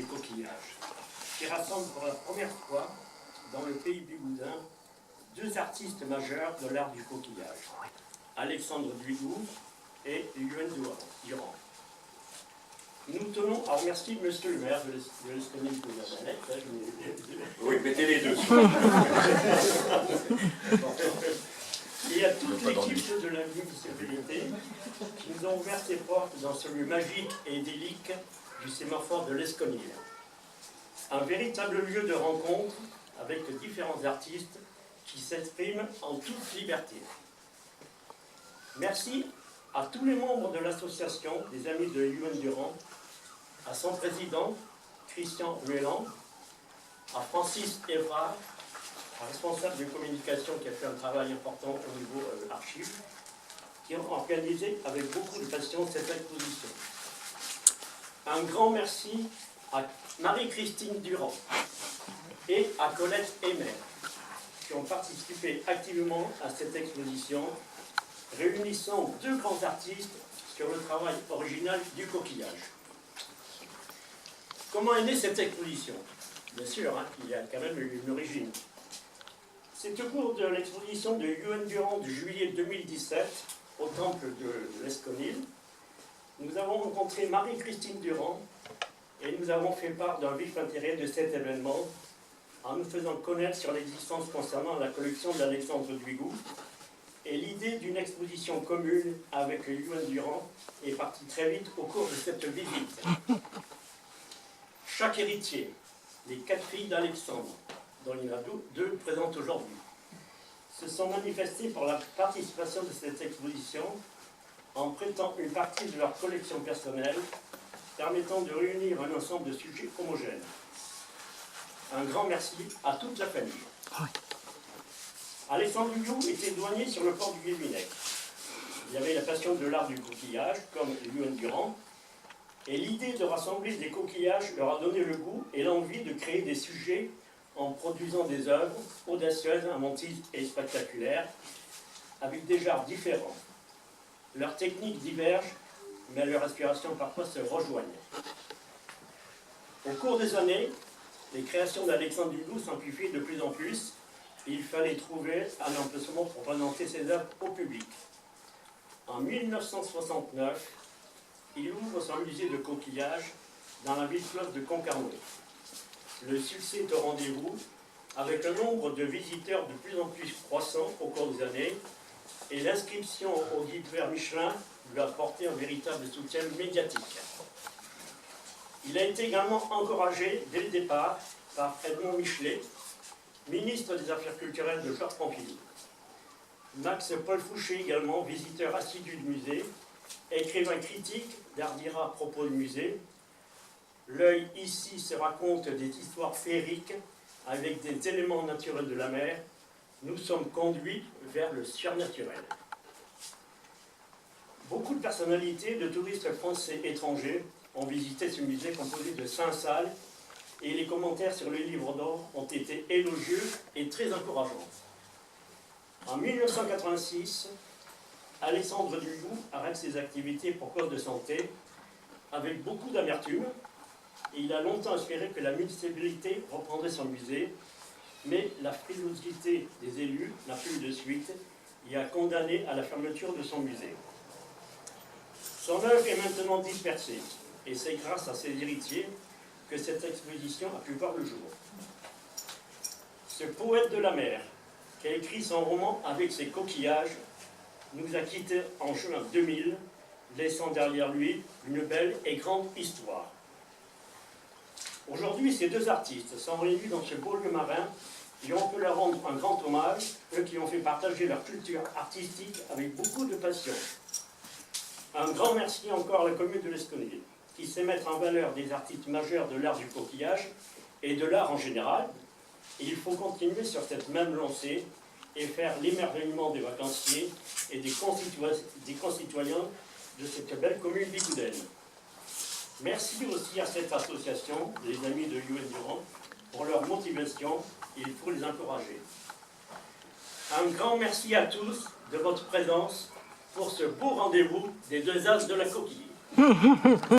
des coquillages, qui rassemble pour la première fois dans le pays bigoudin deux artistes majeurs de l'art du coquillage, Alexandre Duigout et Yuen Durand. Nous tenons à remercier Monsieur le maire de l'Esconil de la Manette. Oui, mettez les deux. Et à toute l'équipe de la municipalité qui nous ont ouvert ses portes dans ce lieu magique et idyllique du sémaphore de l'Esconil. Un véritable lieu de rencontre avec différents artistes qui s'expriment en toute liberté. Merci à tous les membres de l'association des Amis de Yuen Durand, à son président, Christian Ruelland, à Francis Evrard, responsable de communication qui a fait un travail important au niveau archives, qui ont organisé avec beaucoup de passion cette exposition. Un grand merci à Marie-Christine Durand et à Colette Emer, qui ont participé activement à cette exposition, réunissant deux grands artistes sur le travail original du coquillage. Comment est née cette exposition? Bien sûr, il y a quand même une origine. C'est au cours de l'exposition de Yuen Durand de juillet 2017 au temple de l'Esconil. Nous avons rencontré Marie-Christine Durand et nous avons fait part d'un vif intérêt de cet événement en nous faisant connaître sur l'existence concernant la collection d'Alexandre Duigout. Et l'idée d'une exposition commune avec Yuen Durand est partie très vite au cours de cette visite. Chaque héritier, les 4 filles d'Alexandre, dont il y en a deux présentes aujourd'hui, se sont manifestés pour la participation de cette exposition en prêtant une partie de leur collection personnelle, permettant de réunir un ensemble de sujets homogènes. Un grand merci à toute la famille. Alexandre Duigout était douanier sur le port du Guilvinec. Il avait la passion de l'art du coquillage, comme Yuen Durand, et l'idée de rassembler des coquillages leur a donné le goût et l'envie de créer des sujets en produisant des œuvres audacieuses, inventives et spectaculaires, avec des genres différents. Leurs techniques divergent, mais leurs aspirations parfois se rejoignent. Au cours des années, les créations d'Alexandre Duigout s'amplifient de plus en plus. Il fallait trouver un emplacement pour présenter ses œuvres au public. En 1969, il ouvre son musée de coquillage dans la ville fleuve de Concarneau. Le succès est au rendez-vous, avec un nombre de visiteurs de plus en plus croissant au cours des années, et l'inscription au guide vert Michelin lui a apporté un véritable soutien médiatique. Il a été également encouragé dès le départ par Edmond Michelet, ministre des Affaires culturelles de Georges Pompidou. Max Paul Fouché, également visiteur assidu du musée, écrivain critique d'art dira à propos du musée. L'œil ici se raconte des histoires féeriques avec des éléments naturels de la mer. Nous sommes conduits vers le surnaturel. Beaucoup de personnalités, de touristes français et étrangers ont visité ce musée composé de 5 salles et les commentaires sur le livre d'or ont été élogieux et très encourageants. En 1986, Alexandre Duigout arrête ses activités pour cause de santé avec beaucoup d'amertume et il a longtemps espéré que la municipalité reprendrait son musée, mais la frilosité des élus n'a plus eu de suite et a condamné à la fermeture de son musée. Son œuvre est maintenant dispersée et c'est grâce à ses héritiers que cette exposition a pu voir le jour. Ce poète de la mer, qui a écrit son roman avec ses coquillages, nous a quittés en juin 2000, laissant derrière lui une belle et grande histoire. Aujourd'hui, ces deux artistes sont réunis dans ce beau lieu marin et on peut leur rendre un grand hommage, eux qui ont fait partager leur culture artistique avec beaucoup de passion. Un grand merci encore à la commune de l'Esconil, qui sait mettre en valeur des artistes majeurs de l'art du coquillage et de l'art en général. Et il faut continuer sur cette même lancée et faire l'émerveillement des vacanciers et des concitoyens de cette belle commune bigoudaine. Merci aussi à cette association, les Amis de Yuen Durand, pour leur motivation, et il faut les encourager. Un grand merci à tous de votre présence pour ce beau rendez-vous des deux as de la coquille.